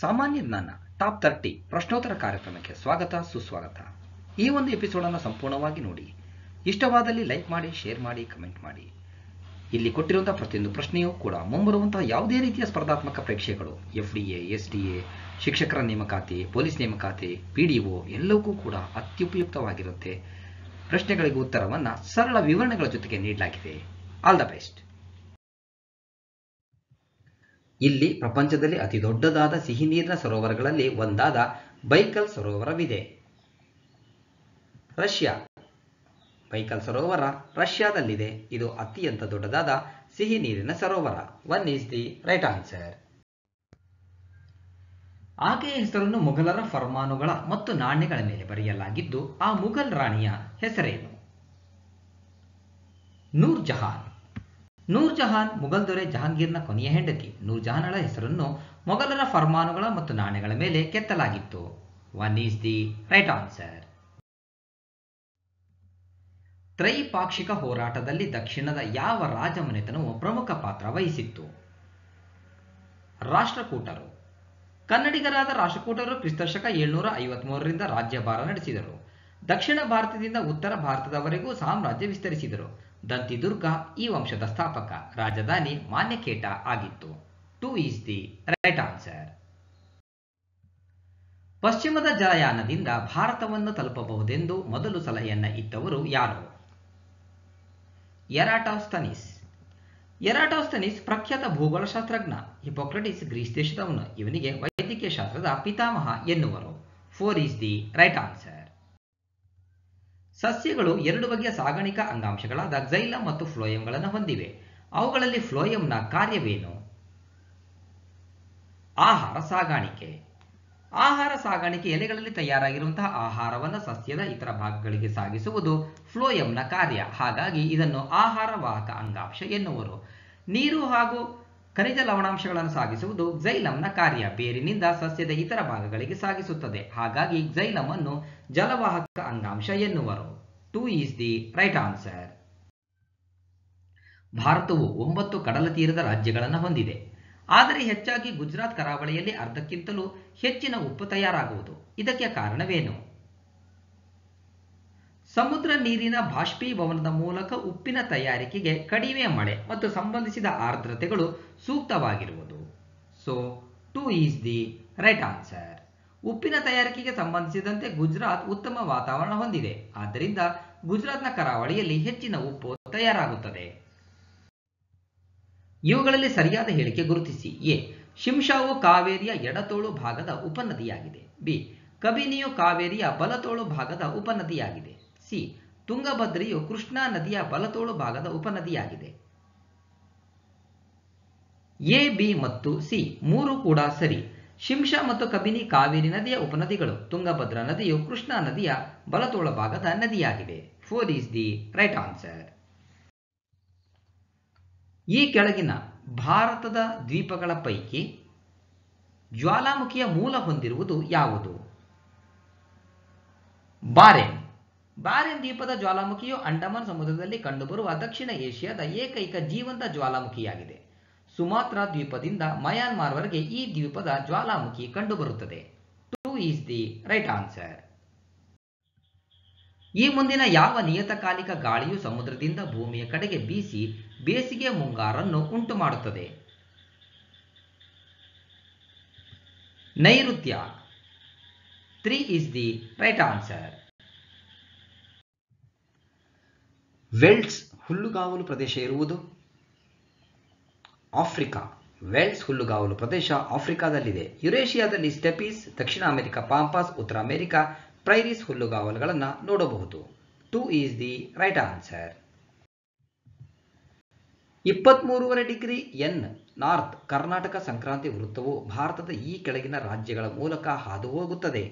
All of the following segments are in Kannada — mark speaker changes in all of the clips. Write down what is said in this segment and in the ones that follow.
Speaker 1: ಸಾಮಾನ್ಯ ಜ್ಞಾನ ಟಾಪ್ 30 ಪ್ರಶ್ನೋತ್ತರ ಕಾರ್ಯಕ್ರಮಕ್ಕೆ ಸ್ವಾಗತ ಸುಸ್ವಾಗತ. ಈ ಒಂದು ಎಪಿಸೋಡನ್ನು ಸಂಪೂರ್ಣವಾಗಿ ನೋಡಿ. ಇಷ್ಟವಾದಲ್ಲಿ ಲೈಕ್ ಮಾಡಿ, ಶೇರ್ ಮಾಡಿ, ಕಮೆಂಟ್ ಮಾಡಿ. ಇಲ್ಲಿ ಕೊಟ್ಟಿರುವಂತಹ ಪ್ರತಿಯೊಂದು ಪ್ರಶ್ನೆಯೂ ಕೂಡ ಮುಂಬರುವಂತಹ ಯಾವುದೇ ರೀತಿಯ ಸ್ಪರ್ಧಾತ್ಮಕ ಪರೀಕ್ಷೆಗಳು, FDA, SDA, ಶಿಕ್ಷಕರ ನೇಮಕಾತಿ, ಪೊಲೀಸ್ ನೇಮಕಾತಿ, PDO ಎಲ್ಲವೂ ಕೂಡ ಅತ್ಯುಪಯುಕ್ತವಾಗಿರುತ್ತೆ. ಪ್ರಶ್ನೆಗಳಿಗೆ ಉತ್ತರವನ್ನು ಸರಳ ವಿವರಣೆಗಳ ಜೊತೆಗೆ ನೀಡಲಾಗಿದೆ. All the best. ಇಲ್ಲಿ ಪ್ರಪಂಚದಲ್ಲಿ ಅತಿ ದೊಡ್ಡದಾದ ಸಿಹಿ ನೀರಿನ ಸರೋವರಗಳಲ್ಲಿ ಒಂದಾದ ಬೈಕಲ್ ಸರೋವರವಿದೆ. ರಷ್ಯಾ. ಬೈಕಲ್ ಸರೋವರ ರಷ್ಯಾದಲ್ಲಿದೆ. ಇದು ಅತ್ಯಂತ ದೊಡ್ಡದಾದ ಸಿಹಿ ನೀರಿನ ಸರೋವರ. 1 ಈಸ್ ದಿ ರೈಟ್ ಆನ್ಸರ್. ಆಕೆಯ ಹೆಸರನ್ನು ಮೊಘಲರ ಫರ್ಮಾನುಗಳ ಮತ್ತು ನಾಣ್ಯಗಳ ಮೇಲೆ ಬರೆಯಲಾಗಿದ್ದು, ಆ ಮುಘಲ್ ರಾಣಿಯ ಹೆಸರೇನು? ನೂರ್ ಜಹಾನ್. ನೂರ್ ಜಹಾನ್ ಮುಘಲ್ ದೊರೆ ಜಹಾಂಗೀರ್ನ ಕೊನೆಯ ಹೆಂಡತಿ. ನೂರ್ ಜಹಾನಳ ಹೆಸರನ್ನು ಮೊಘಲರ ಫರ್ಮಾನುಗಳ ಮತ್ತು ನಾಣ್ಯಗಳ ಮೇಲೆ ಕೆತ್ತಲಾಗಿತ್ತು. 1 ಈಸ್ ದಿ ರೈಟ್ ಆನ್ಸರ್. ತ್ರೈಪಾಕ್ಷಿಕ ಹೋರಾಟದಲ್ಲಿ ದಕ್ಷಿಣದ ಯಾವ ರಾಜಮನೆತನವು ಪ್ರಮುಖ ಪಾತ್ರ ವಹಿಸಿತ್ತು? ರಾಷ್ಟ್ರಕೂಟರು. ಕನ್ನಡಿಗರಾದ ರಾಷ್ಟ್ರಕೂಟರು ಕ್ರಿಸ್ತಶಕ 753ರಿಂದ ರಾಜ್ಯಭಾರ ನಡೆಸಿದರು. ದಕ್ಷಿಣ ಭಾರತದಿಂದ ಉತ್ತರ ಭಾರತದವರೆಗೂ ಸಾಮ್ರಾಜ್ಯ ವಿಸ್ತರಿಸಿದರು. ದಂತಿದುರ್ಗ ಈ ವಂಶದ ಸ್ಥಾಪಕ. ರಾಜಧಾನಿ ಮಾನ್ಯಖೇಟ ಆಗಿತ್ತು. 2 ಈಸ್ ದಿ ರೈಟ್ ಆನ್ಸರ್. ಪಶ್ಚಿಮದ ಜಲಯಾನದಿಂದ ಭಾರತವನ್ನು ತಲುಪಬಹುದೆಂದು ಮೊದಲು ಸಲಹೆಯನ್ನ ಇತ್ತವರು ಯಾರು? ಎರಾಟೋಸ್ಥನೀಸ್. ಎರಾಟೋಸ್ಥನೀಸ್ ಪ್ರಖ್ಯಾತ ಭೂಗೋಳಶಾಸ್ತ್ರಜ್ಞ. ಹಿಪೋಕ್ರಟಿಸ್ ಗ್ರೀಸ್ ದೇಶದವನು. ಇವನಿಗೆ ವೈದ್ಯಕೀಯ ಶಾಸ್ತ್ರದ ಪಿತಾಮಹ ಎನ್ನುವರು. 4 ಈಸ್ ದಿ ರೈಟ್ ಆನ್ಸರ್. ಸಸ್ಯಗಳು 2 ಬಗೆಯ ಸಾಗಾಣಿಕಾ ಅಂಗಾಂಶಗಳಾದ ಝೈಲಮ್ ಮತ್ತು ಫ್ಲೋಯಂಗಳನ್ನು ಹೊಂದಿವೆ. ಅವುಗಳಲ್ಲಿ ಫ್ಲೋಯಂನ ಕಾರ್ಯವೇನು? ಆಹಾರ ಸಾಗಾಣಿಕೆ. ಆಹಾರ ಸಾಗಾಣಿಕೆ ಎಲೆಗಳಲ್ಲಿ ತಯಾರಾಗಿರುವಂತಹ ಆಹಾರವನ್ನು ಸಸ್ಯದ ಇತರ ಭಾಗಗಳಿಗೆ ಸಾಗಿಸುವುದು ಫ್ಲೋಯಂನ ಕಾರ್ಯ. ಹಾಗಾಗಿ ಇದನ್ನು ಆಹಾರ ವಾಹಕ ಅಂಗಾಂಶ ಎನ್ನುವರು. ನೀರು ಹಾಗೂ ಖನಿಜ ಲವಣಾಂಶಗಳನ್ನು ಸಾಗಿಸುವುದು ಝೈಲಮ್ನ ಕಾರ್ಯ. ಬೇರಿನಿಂದ ಸಸ್ಯದ ಇತರ ಭಾಗಗಳಿಗೆ ಸಾಗಿಸುತ್ತದೆ. ಹಾಗಾಗಿ ಝೈಲಮ್ ಅನ್ನು ಜಲವಾಹಕ ಅಂಗಾಂಶ ಎನ್ನುವರು. 2 ಈಸ್ ದಿ ರೈಟ್ ಆನ್ಸರ್. ಭಾರತವು 9 ಕಡಲ ತೀರದ ರಾಜ್ಯಗಳನ್ನು ಹೊಂದಿದೆ. ಆದರೆ ಹೆಚ್ಚಾಗಿ ಗುಜರಾತ್ ಕರಾವಳಿಯಲ್ಲಿ ಅರ್ಧಕ್ಕಿಂತಲೂ ಹೆಚ್ಚಿನ ಉಪ್ಪು ತಯಾರಾಗುವುದು. ಇದಕ್ಕೆ ಕಾರಣವೇನು? ಸಮುದ್ರ ನೀರಿನ ಬಾಷ್ಪೀಭವನದ ಮೂಲಕ ಉಪ್ಪಿನ ತಯಾರಿಕೆಗೆ ಕಡಿಮೆ ಮಳೆ ಮತ್ತು ಸಂಬಂಧಿಸಿದ ಆರ್ದ್ರತೆಗಳು ಸೂಕ್ತವಾಗಿರುವುದು. So 2 is the right answer. ಉಪ್ಪಿನ ತಯಾರಿಕೆಗೆ ಸಂಬಂಧಿಸಿದಂತೆ ಗುಜರಾತ್ ಉತ್ತಮ ವಾತಾವರಣ ಹೊಂದಿದೆ. ಆದ್ದರಿಂದ ಗುಜರಾತ್ನ ಕರಾವಳಿಯಲ್ಲಿ ಹೆಚ್ಚಿನ ಉಪ್ಪು ತಯಾರಾಗುತ್ತದೆ. ಇವುಗಳಲ್ಲಿ ಸರಿಯಾದ ಹೇಳಿಕೆ ಗುರುತಿಸಿ. ಎ. ಶಿಂಷಾವು ಕಾವೇರಿಯ ಎಡತೋಳು ಭಾಗದ ಉಪನದಿಯಾಗಿದೆ. ಬಿ. ಕಬಿನಿಯು ಕಾವೇರಿಯ ಬಲತೋಳು ಭಾಗದ ಉಪನದಿಯಾಗಿದೆ. ಸಿ. ತುಂಗಭದ್ರೆಯು ಕೃಷ್ಣಾ ನದಿಯ ಬಲತೋಳು ಭಾಗದ ಉಪನದಿಯಾಗಿದೆ. ಎ, ಬಿ ಮತ್ತು ಸಿ 3 ಕೂಡ ಸರಿ. ಶಿಂಷಾ ಮತ್ತು ಕಬಿನಿ ಕಾವೇರಿ ನದಿಯ ಉಪನದಿಗಳು. ತುಂಗಭದ್ರಾ ನದಿಯು ಕೃಷ್ಣಾ ನದಿಯ ಬಲತೋಳ ಭಾಗದ ನದಿಯಾಗಿದೆ. 4 ಈಸ್ ದಿ ರೈಟ್ ಆನ್ಸರ್. ಈ ಕೆಳಗಿನ ಭಾರತದ ದ್ವೀಪಗಳ ಪೈಕಿ ಜ್ವಾಲಾಮುಖಿಯ ಮೂಲ ಹೊಂದಿರುವುದು ಯಾವುದು? ಬಾರೆನ್. ಬಾರೆನ್ ದ್ವೀಪದ ಜ್ವಾಲಾಮುಖಿಯು ಅಂಡಮಾನ್ ಸಮುದ್ರದಲ್ಲಿ ಕಂಡುಬರುವ ದಕ್ಷಿಣ ಏಷ್ಯಾದ ಏಕೈಕ ಜೀವಂತ ಜ್ವಾಲಾಮುಖಿಯಾಗಿದೆ. ಸುಮಾತ್ರಾ ದ್ವೀಪದಿಂದ ಮಯಾನ್ಮಾರ್ವರೆಗೆ ಈ ದ್ವೀಪದ ಜ್ವಾಲಾಮುಖಿ ಕಂಡುಬರುತ್ತದೆ. 2 ಈಸ್ ದಿ ರೈಟ್ ಆನ್ಸರ್. ಈ ಮುಂದಿನ ಯಾವ ನಿಯತಕಾಲಿಕ ಗಾಳಿಯು ಸಮುದ್ರದಿಂದ ಭೂಮಿಯ ಕಡೆಗೆ ಬೀಸಿ ಬೇಸಿಗೆ ಮುಂಗಾರನ್ನು ಉಂಟು ಮಾಡುತ್ತದೆ? ನೈಋತ್ಯ. 3 is the right answer. Welds ಹುಲ್ಲುಗಾವಲು ಪ್ರದೇಶ ಇರುವುದು? ಆಫ್ರಿಕಾ. ವೆಲ್ಡ್ಸ್ ಹುಲ್ಲುಗಾವಲು ಪ್ರದೇಶ ಆಫ್ರಿಕಾದಲ್ಲಿದೆ. ಯುರೇಷಿಯಾದಲ್ಲಿ ಸ್ಟೆಪೀಸ್, ದಕ್ಷಿಣ ಅಮೆರಿಕ ಪಾಂಪಾಸ್, ಉತ್ತರ ಅಮೆರಿಕ ಪ್ರೈರೀಸ್ ಹುಲ್ಲುಗಾವಲುಗಳನ್ನು ನೋಡಬಹುದು. 2 is the right answer. 23.5 degree N north Karnataka Sankranti ವೃತ್ತವು ಭಾರತದ ಈ ಕೆಳಗಿನ ರಾಜ್ಯಗಳ ಮೂಲಕ ಹಾದು ಹೋಗುತ್ತದೆ.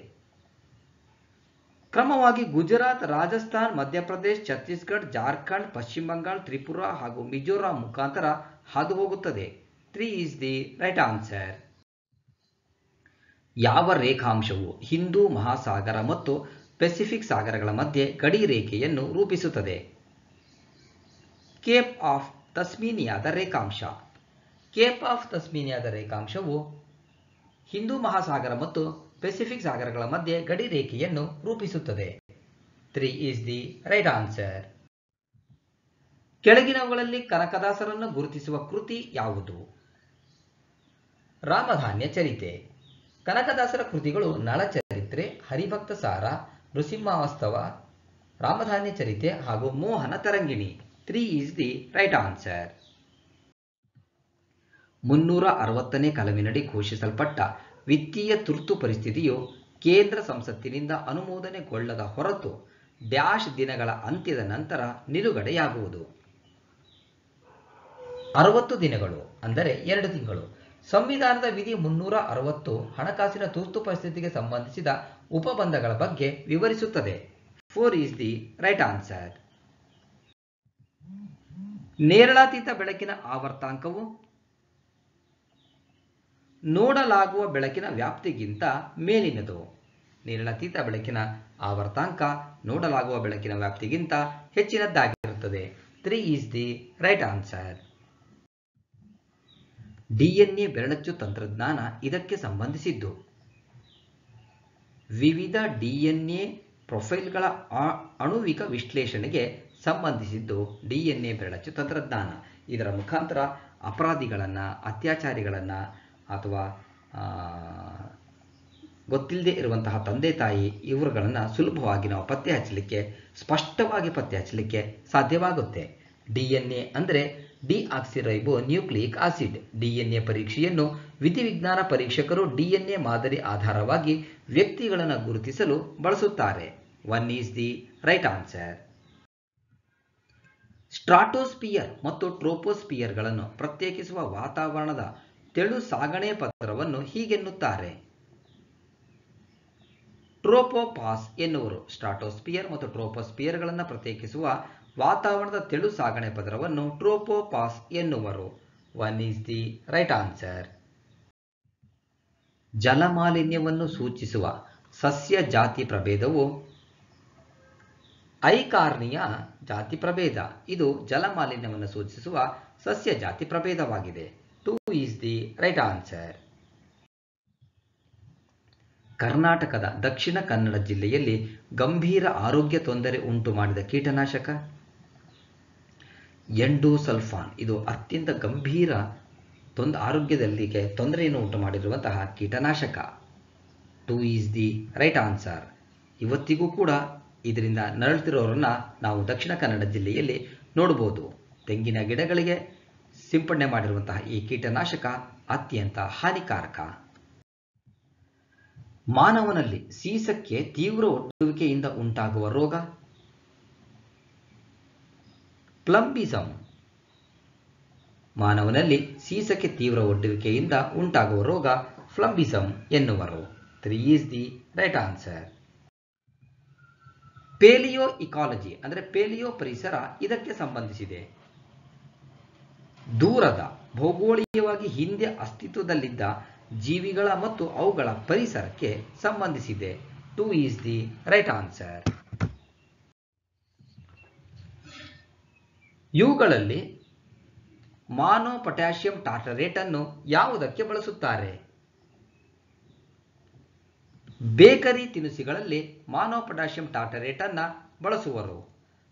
Speaker 1: ಕ್ರಮವಾಗಿ ಗುಜರಾತ್, ರಾಜಸ್ಥಾನ್, ಮಧ್ಯಪ್ರದೇಶ್, ಛತ್ತೀಸ್ಗಢ, ಜಾರ್ಖಂಡ್, ಪಶ್ಚಿಮ ಬಂಗಾಳ, ತ್ರಿಪುರಾ ಹಾಗೂ ಮಿಜೋರಾಂ ಮುಖಾಂತರ ಹಾದು ಹೋಗುತ್ತದೆ. 3 ಈಸ್ ದಿ ರೈಟ್ ಆನ್ಸರ್. ಯಾವ ರೇಖಾಂಶವು ಹಿಂದೂ ಮಹಾಸಾಗರ ಮತ್ತು ಪೆಸಿಫಿಕ್ ಸಾಗರಗಳ ಮಧ್ಯೆ ಗಡಿ ರೇಖೆಯನ್ನು ರೂಪಿಸುತ್ತದೆ? ಕೇಪ್ ಆಫ್ ತಸ್ಮೇನಿಯಾದ ರೇಖಾಂಶ. ಕೇಪ್ ಆಫ್ ತಸ್ಮೇನಿಯಾದ ರೇಖಾಂಶವು ಹಿಂದೂ ಮಹಾಸಾಗರ ಮತ್ತು ಪೆಸಿಫಿಕ್ ಸಾಗರಗಳ ಮಧ್ಯೆ ಗಡಿ ರೇಖೆಯನ್ನು ರೂಪಿಸುತ್ತದೆ. 3 is the right answer. ಕೆಳಗಿನವುಗಳಲ್ಲಿ ಕನಕದಾಸರನ್ನು ಗುರುತಿಸುವ ಕೃತಿ ಯಾವುದು? ರಾಮಧಾನ್ಯ ಚರಿತೆ. ಕನಕದಾಸರ ಕೃತಿಗಳು ನಳಚರಿತ್ರೆ, ಹರಿಭಕ್ತ ಸಾರ, ನೃಸಿಂಹವಾಸ್ತವ, ರಾಮಧಾನ್ಯ ಚರಿತೆ ಹಾಗೂ ಮೋಹನ ತರಂಗಿಣಿ. 3 is the right answer. 360ನೇ ಕಲಮಿನಡಿ ಘೋಷಿಸಲ್ಪಟ್ಟ ವಿತ್ತೀಯ ತುರ್ತು ಪರಿಸ್ಥಿತಿಯು ಕೇಂದ್ರ ಸಂಸತ್ತಿನಿಂದ ಅನುಮೋದನೆಗೊಳ್ಳದ ಹೊರತು ಡ್ಯಾಶ್ ದಿನಗಳ ಅಂತ್ಯದ ನಂತರ ನಿಲುಗಡೆಯಾಗುವುದು. 60 ದಿನಗಳು ಅಂದರೆ 2 ತಿಂಗಳು. ಸಂವಿಧಾನದ ವಿಧಿ 360 ಹಣಕಾಸಿನ ತುರ್ತು ಪರಿಸ್ಥಿತಿಗೆ ಸಂಬಂಧಿಸಿದ ಉಪಬಂಧಗಳ ಬಗ್ಗೆ ವಿವರಿಸುತ್ತದೆ. 4 is the right answer. ನೇರಳಾತೀತ ಬೆಳಕಿನ ಆವರ್ತಾಂಕವು ನೋಡಲಾಗುವ ಬೆಳಕಿನ ವ್ಯಾಪ್ತಿಗಿಂತ ಮೇಲಿನದು. ನೇರಳಾತೀತ ಬೆಳಕಿನ ಆವರ್ತಾಂಕ ನೋಡಲಾಗುವ ಬೆಳಕಿನ ವ್ಯಾಪ್ತಿಗಿಂತ ಹೆಚ್ಚಿನದ್ದಾಗಿರುತ್ತದೆ. 3 is the right answer. DNA ಬೆರಳಚ್ಚು ತಂತ್ರಜ್ಞಾನ ಇದಕ್ಕೆ ಸಂಬಂಧಿಸಿದ್ದು. ವಿವಿಧ DNA ಪ್ರೊಫೈಲ್ಗಳ ಅಣುವಿಕ ವಿಶ್ಲೇಷಣೆಗೆ ಸಂಬಂಧಿಸಿದ್ದು DNA ಬೆರಳಚ್ಚು ತಂತ್ರಜ್ಞಾನ. ಇದರ ಮುಖಾಂತರ ಅಪರಾಧಿಗಳನ್ನು, ಅತ್ಯಾಚಾರಿಗಳನ್ನು ಅಥವಾ ಗೊತ್ತಿಲ್ಲದೆ ಇರುವಂತಹ ತಂದೆ ತಾಯಿ ಇವರುಗಳನ್ನು ಸುಲಭವಾಗಿ ನಾವು ಪತ್ತೆ ಹಚ್ಚಲಿಕ್ಕೆ, ಸ್ಪಷ್ಟವಾಗಿ ಪತ್ತೆ ಹಚ್ಚಲಿಕ್ಕೆ ಸಾಧ್ಯವಾಗುತ್ತೆ. DNA ಅಂದರೆ ಡಿಆಕ್ಸಿರೈಬೋ ನ್ಯೂಕ್ಲಿಯಿಕ್ ಆಸಿಡ್. DNA ಪರೀಕ್ಷೆಯನ್ನು ವಿಧಿವಿಜ್ಞಾನ ಪರೀಕ್ಷಕರು DNA ಮಾದರಿ ಆಧಾರವಾಗಿ ವ್ಯಕ್ತಿಗಳನ್ನು ಗುರುತಿಸಲು ಬಳಸುತ್ತಾರೆ. 1 is the right answer. Stratosphere ಮತ್ತು ಟ್ರೋಪೋಸ್ಪಿಯರ್ಗಳನ್ನು ಪ್ರತ್ಯೇಕಿಸುವ ವಾತಾವರಣದ ತೆಳು ಸಾಗಣೆ ಪದರವನ್ನು ಹೀಗೆನ್ನುತ್ತಾರೆ. ಟ್ರೋಪೋಪಾಸ್ ಎನ್ನುವರು. ಸ್ಟ್ರಾಟೋಸ್ಪಿಯರ್ ಮತ್ತು ಟ್ರೋಪೋಸ್ಪಿಯರ್ಗಳನ್ನು ಪ್ರತ್ಯೇಕಿಸುವ ವಾತಾವರಣದ ತೆಳು ಸಾಗಣೆ ಪದರವನ್ನು ಟ್ರೋಪೋಪಾಸ್ ಎನ್ನುವರು. 1 is the right answer. ಜಲಮಾಲಿನ್ಯವನ್ನು ಸೂಚಿಸುವ ಸಸ್ಯ ಜಾತಿ ಪ್ರಭೇದವು ಐಕಾರ್ನಿಯ ಜಾತಿ ಪ್ರಭೇದ. ಇದು ಜಲಮಾಲಿನ್ಯವನ್ನು ಸೂಚಿಸುವ ಸಸ್ಯ ಜಾತಿ ಪ್ರಭೇದವಾಗಿದೆ. 2 is the right answer. ಕರ್ನಾಟಕದ ದಕ್ಷಿಣ ಕನ್ನಡ ಜಿಲ್ಲೆಯಲ್ಲಿ ಗಂಭೀರ ಆರೋಗ್ಯ ತೊಂದರೆ ಉಂಟು ಮಾಡಿದ ಕೀಟನಾಶಕ ಎಂಡೋಸಲ್ಫಾನ್. ಇದು ಅತ್ಯಂತ ಗಂಭೀರ ಆರೋಗ್ಯದಲ್ಲಿಗೆ ತೊಂದರೆಯನ್ನು ಉಂಟು ಮಾಡಿರುವಂತಹ ಕೀಟನಾಶಕ. 2 is the right answer. ಇವತ್ತಿಗೂ ಕೂಡ ಇದರಿಂದ ನರಳುತ್ತಿರೋರನ್ನ ನಾವು ದಕ್ಷಿಣ ಕನ್ನಡ ಜಿಲ್ಲೆಯಲ್ಲಿ ನೋಡಬಹುದು. ತೆಂಗಿನ ಗಿಡಗಳಿಗೆ ಸಿಂಪಡಣೆ ಮಾಡಿರುವಂತಹ ಈ ಕೀಟನಾಶಕ ಅತ್ಯಂತ ಹಾನಿಕಾರಕ. ಮಾನವನಲ್ಲಿ ಸೀಸಕ್ಕೆ ತೀವ್ರ ಒಡ್ಡುವಿಕೆಯಿಂದ ಉಂಟಾಗುವ ರೋಗ ಪ್ಲಂಬಿಸಮ್. ಮಾನವನಲ್ಲಿ ಸೀಸಕ್ಕೆ ತೀವ್ರ ಒಡ್ಡುವಿಕೆಯಿಂದ ಉಂಟಾಗುವ ರೋಗ ಫ್ಲಂಬಿಸಮ್ ಎನ್ನುವರು. 3 is the right answer. Palaeo ecology ಅಂದರೆ ಪೇಲಿಯೋ ಪರಿಸರ ಇದಕ್ಕೆ ಸಂಬಂಧಿಸಿದೆ. ದೂರದ ಭೌಗೋಳಿಕವಾಗಿ ಹಿಂದೆ ಅಸ್ತಿತ್ವದಲ್ಲಿದ್ದ ಜೀವಿಗಳ ಮತ್ತು ಅವುಗಳ ಪರಿಸರಕ್ಕೆ ಸಂಬಂಧಿಸಿದೆ. 2 is the right answer. ಇವುಗಳಲ್ಲಿ ಮಾನೋ ಪೊಟ್ಯಾಷಿಯಂ ಟಾರ್ಟರೇಟ್ ಅನ್ನು ಯಾವುದಕ್ಕೆ ಬಳಸುತ್ತಾರೆ? ಬೇಕರಿ ತಿನಿಸುಗಳಲ್ಲಿ ಮಾನೋ ಪೊಟ್ಯಾಷಿಯಂ ಟಾರ್ಟರೇಟ್ ಅನ್ನು ಬಳಸುವರು.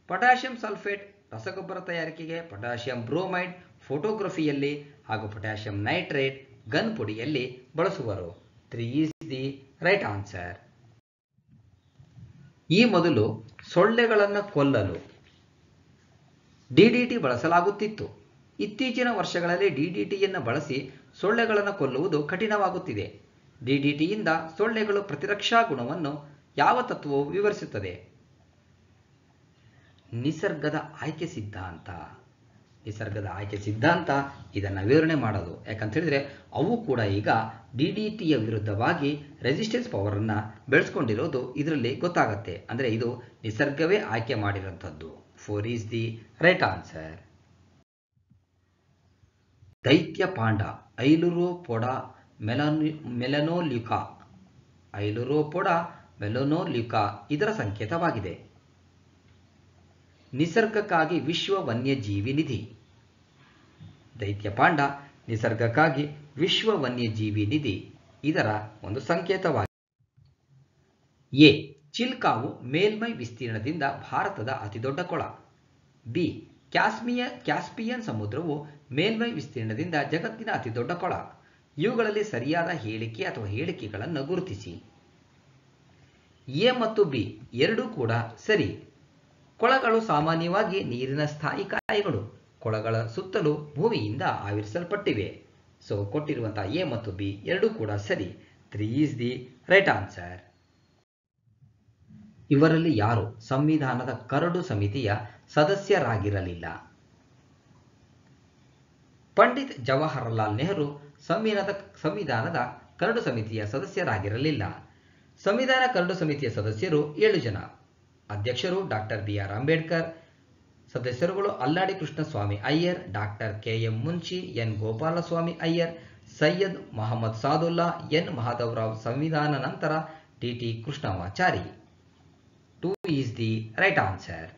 Speaker 1: ಪೊಟ್ಯಾಷಿಯಂ ಸಲ್ಫೇಟ್ ರಸಗೊಬ್ಬರ ತಯಾರಿಕೆಗೆ, ಪೊಟ್ಯಾಷಿಯಂ ಬ್ರೋಮೈಡ್ ಫೋಟೋಗ್ರಫಿಯಲ್ಲಿ ಹಾಗೂ ಪೊಟ್ಯಾಷಿಯಂ ನೈಟ್ರೇಟ್ ಗನ್ ಪುಡಿಯಲ್ಲಿ ಬಳಸುವರು. 3 is the right answer. ಈ ಮೊದಲು ಸೊಳ್ಳೆಗಳನ್ನು ಕೊಲ್ಲಲು DDT ಬಳಸಲಾಗುತ್ತಿತ್ತು. ಇತ್ತೀಚಿನ ವರ್ಷಗಳಲ್ಲಿ DDTಯನ್ನು ಬಳಸಿ ಸೊಳ್ಳೆಗಳನ್ನು ಕೊಲ್ಲುವುದು ಕಠಿಣವಾಗುತ್ತಿದೆ. DDTಯಿಂದ ಸೊಳ್ಳೆಗಳು ಪ್ರತಿರಕ್ಷಾ ಗುಣವನ್ನು ಯಾವ ತತ್ವವು ವಿವರಿಸುತ್ತದೆ? ನಿಸರ್ಗದ ಆಯ್ಕೆ ಸಿದ್ಧಾಂತ. ನಿಸರ್ಗದ ಆಯ್ಕೆ ಸಿದ್ಧಾಂತ ಇದನ್ನು ವಿವರಣೆ ಮಾಡೋದು. ಯಾಕಂತ ಹೇಳಿದ್ರೆ ಅವು ಕೂಡ ಈಗ DDTಯ ವಿರುದ್ಧವಾಗಿ ರೆಸಿಸ್ಟೆನ್ಸ್ ಪವರನ್ನು ಬೆಳೆಸ್ಕೊಂಡಿರೋದು ಇದರಲ್ಲಿ ಗೊತ್ತಾಗತ್ತೆ. ಅಂದರೆ ಇದು ನಿಸರ್ಗವೇ ಆಯ್ಕೆ ಮಾಡಿರೋಂಥದ್ದು. 4 is the right answer. ದೈತ್ಯ ಪಾಂಡ ಐಲುರೋಪೊಡಾ ಮೆಲನೋಲ್ಯುಕಾ. ಐಲುರೋಪೊಡಾ ಮೆಲನೋಲ್ಯುಕಾ ಇದರ ಸಂಕೇತವಾಗಿದೆ. ನಿಸರ್ಗಕ್ಕಾಗಿ ವಿಶ್ವ ವನ್ಯಜೀವಿ ನಿಧಿ. ದೈತ್ಯ ಪಾಂಡ ನಿಸರ್ಗಕ್ಕಾಗಿ ವಿಶ್ವ ವನ್ಯಜೀವಿ ನಿಧಿ ಇದರ ಒಂದು ಸಂಕೇತವಾಗಿದೆ. ಎ. ಚಿಲ್ಕಾವು ಮೇಲ್ಮೈ ವಿಸ್ತೀರ್ಣದಿಂದ ಭಾರತದ ಅತಿದೊಡ್ಡ ಕೊಳ. ಬಿ. ಕ್ಯಾಸ್ಪಿಯನ್ ಸಮುದ್ರವು ಮೇಲ್ಮೈ ವಿಸ್ತೀರ್ಣದಿಂದ ಜಗತ್ತಿನ ಅತಿದೊಡ್ಡ ಕೊಳ. ಇವುಗಳಲ್ಲಿ ಸರಿಯಾದ ಹೇಳಿಕೆ ಅಥವಾ ಹೇಳಿಕೆಗಳನ್ನು ಗುರುತಿಸಿ. ಎ ಮತ್ತು ಬಿ ಎರಡೂ ಕೂಡ ಸರಿ. ಕೊಳಗಳು ಸಾಮಾನ್ಯವಾಗಿ ನೀರಿನ ಸ್ಥಾಯಿ ಕಾಯಗಳು. ಕೊಳಗಳ ಸುತ್ತಲೂ ಭೂಮಿಯಿಂದ ಆವರಿಸಲ್ಪಟ್ಟಿವೆ. ಸೊ ಕೊಟ್ಟಿರುವಂತಹ ಎ ಮತ್ತು ಬಿ ಎರಡೂ ಕೂಡ ಸರಿ. 3 ಈಸ್ ದಿ ರೈಟ್ ಆನ್ಸರ್. ಇವರಲ್ಲಿ ಯಾರು ಸಂವಿಧಾನದ ಕರಡು ಸಮಿತಿಯ ಸದಸ್ಯರಾಗಿರಲಿಲ್ಲ? ಪಂಡಿತ್ ಜವಾಹರಲಾಲ್ ನೆಹರು ಸಂವಿಧಾನದ ಕರಡು ಸಮಿತಿಯ ಸದಸ್ಯರಾಗಿರಲಿಲ್ಲ. ಸಂವಿಧಾನ ಕರಡು ಸಮಿತಿಯ ಸದಸ್ಯರು 7 ಜನ. ಅಧ್ಯಕ್ಷರು ಡಾಕ್ಟರ್ ಬಿ ಆರ್ ಅಂಬೇಡ್ಕರ್. ಸದಸ್ಯರುಗಳು Alladi Krishnaswami Iyer, doctor K M Munshi, N Gopalaswami Iyer, Syed Mohammad Saadulla, N Madhavrao. ಸಂವಿಧಾನ ನಂತರ T T Krishnamachari. 2 is the right answer.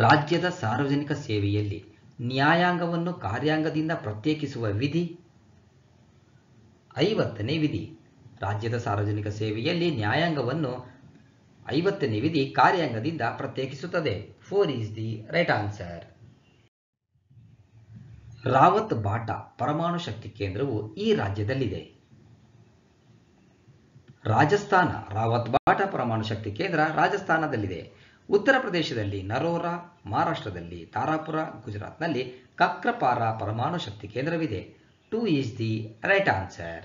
Speaker 1: ರಾಜ್ಯದ ಸಾರ್ವಜನಿಕ ಸೇವೆಯಲ್ಲಿ ನ್ಯಾಯಾಂಗವನ್ನು ಕಾರ್ಯಾಂಗದಿಂದ ಪ್ರತ್ಯೇಕಿಸುವ ವಿಧಿ 50ನೇ ವಿಧಿ. ರಾಜ್ಯದ ಸಾರ್ವಜನಿಕ ಸೇವೆಯಲ್ಲಿ ನ್ಯಾಯಾಂಗವನ್ನು 50ನೇ ವಿಧಿ ಕಾರ್ಯಾಂಗದಿಂದ ಪ್ರತ್ಯೇಕಿಸುತ್ತದೆ. 4 is the right answer. Rawat Bhata ಪರಮಾಣು ಶಕ್ತಿ ಕೇಂದ್ರವು ಈ ರಾಜ್ಯದಲ್ಲಿದೆ. ರಾಜಸ್ಥಾನ. ರಾವತ್ ಬಾಟ ಪರಮಾಣು ಶಕ್ತಿ ಕೇಂದ್ರ ರಾಜಸ್ಥಾನದಲ್ಲಿದೆ. ಉತ್ತರ ಪ್ರದೇಶದಲ್ಲಿ ನರೋರಾ, ಮಹಾರಾಷ್ಟ್ರದಲ್ಲಿ ತಾರಾಪುರ, ಗುಜರಾತ್ನಲ್ಲಿ ಕಕ್ರಪಾರ ಪರಮಾಣು ಶಕ್ತಿ ಕೇಂದ್ರವಿದೆ. 2 ಈಸ್ ದಿ ರೈಟ್ ಆನ್ಸರ್.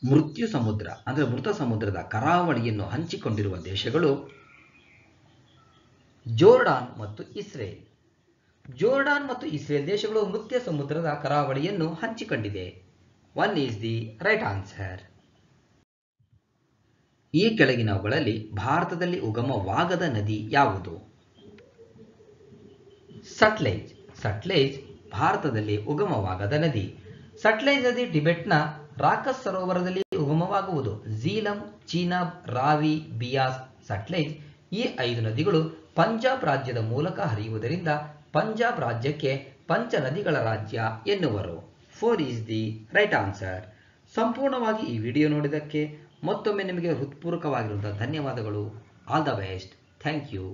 Speaker 1: ಮೃತ್ಯು ಸಮುದ್ರ ಅಂದರೆ ಮೃತ ಸಮುದ್ರದ ಕರಾವಳಿಯನ್ನು ಹಂಚಿಕೊಂಡಿರುವ ದೇಶಗಳು ಜೋರ್ಡಾನ್ ಮತ್ತು ಇಸ್ರೇಲ್. ಜೋರ್ಡಾನ್ ಮತ್ತು ಇಸ್ರೇಲ್ ದೇಶಗಳು ಮೃತ್ಯು ಸಮುದ್ರದ ಕರಾವಳಿಯನ್ನು ಹಂಚಿಕೊಂಡಿದೆ. 1 ಈಸ್ ದಿ ರೈಟ್ ಆನ್ಸರ್. ಈ ಕೆಳಗಿನವುಗಳಲ್ಲಿ ಭಾರತದಲ್ಲಿ ಉಗಮವಾಗದ ನದಿ ಯಾವುದು? ಸಟ್ಲೇಜ್. ಸಟ್ಲೇಜ್ ಭಾರತದಲ್ಲಿ ಉಗಮವಾಗದ ನದಿ. ಸಟ್ಲೇಜ್ ನದಿ ಟಿಬೆಟ್ನ ರಾಕಸ್ ಸರೋವರದಲ್ಲಿ ಉಗಮವಾಗುವುದು. ಝೀಲಂ, ಚೀನಾಬ್, ರಾವಿ, ಬಿಯಾಸ್, ಸಟ್ಲೇಜ್ ಈ 5 ನದಿಗಳು ಪಂಜಾಬ್ ರಾಜ್ಯದ ಮೂಲಕ ಹರಿಯುವುದರಿಂದ ಪಂಜಾಬ್ ರಾಜ್ಯಕ್ಕೆ ಪಂಚ ನದಿಗಳ ರಾಜ್ಯ ಎನ್ನುವರು. 4 ಈಸ್ ದಿ ರೈಟ್ ಆನ್ಸರ್. ಸಂಪೂರ್ಣವಾಗಿ ಈ ವಿಡಿಯೋ ನೋಡಿದ್ದಕ್ಕೆ ಮತ್ತೊಮ್ಮೆ ನಿಮಗೆ ಹೃತ್ಪೂರ್ವಕವಾಗಿರುವಂತಹ ಧನ್ಯವಾದಗಳು. All the best. Thank you.